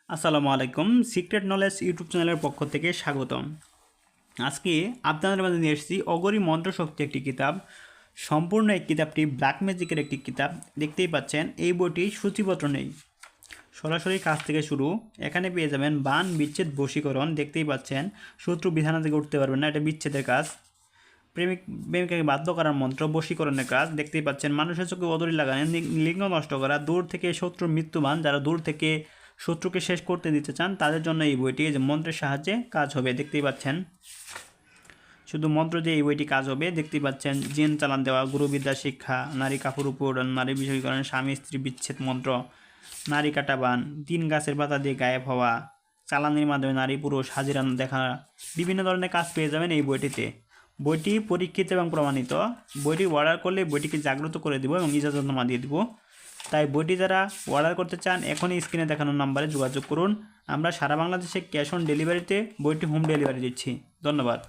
আসসালামু আলাইকুম। Secret knowledge YouTube চ্যানেলের পক্ষ থেকে স্বাগতম। আজকে আপনাদের মাঝে নিয়ে এসেছি অঘরী মন্ত্রশক্তি একটি কিতাব। সম্পূর্ণ এই কিতাবটি ব্ল্যাক ম্যাজিকের একটি কিতাব। দেখতেই পাচ্ছেন এই বইটি সূচিপত্র নেই, সরাসরি কাজ থেকে শুরু। এখানে পেয়ে যাবেন বান, বিচ্ছেদ, বশীকরণ। দেখতেই পাচ্ছেন শত্রু বিধানা থেকে উঠতে পারবেন না, এটা বিচ্ছেদের কাজ। প্রেমিকাকে বাধ্য করার মন্ত্র, বশীকরণের কাজ। দেখতেই পাচ্ছেন মানুষের চোখে অদরি লাগানো, লিঙ্গ নষ্ট করা, দূর থেকে শত্রুর মৃত্যুবান, যারা দূর থেকে শত্রুকে শেষ করতে দিতে চান তাদের জন্য এই বইটি যে মন্ত্রের সাহায্যে কাজ হবে। দেখতেই পাচ্ছেন শুধু মন্ত্র দিয়ে এই বইটি কাজ হবে। দেখতেই পাচ্ছেন জিন চালান দেওয়া, গুরুবিদ্যা শিক্ষা, নারী কাপড় উপর, নারী বিষয়ীকরণ, স্বামী স্ত্রী বিচ্ছেদ মন্ত্র, নারী কাটা বান, 3 গাছের পাতা দিয়ে গায়েব হওয়া, চালানির মাধ্যমে নারী পুরুষ হাজিরা দেখা, বিভিন্ন ধরনের কাজ পেয়ে যাবেন এই বইটিতে। বইটি পরীক্ষিত এবং প্রমাণিত। বইটি অর্ডার করলে বইটিকে জাগ্রত করে দিব এবং ইজাজতনামা দিয়ে দিব। তাই বইটি যারা অর্ডার করতে চান এখনই স্ক্রিনে দেখানো নাম্বারে যোগাযোগ করুন। আমরা সারা বাংলাদেশে ক্যাশ অন ডেলিভারিতে বইটি হোম ডেলিভারি দিচ্ছি। ধন্যবাদ।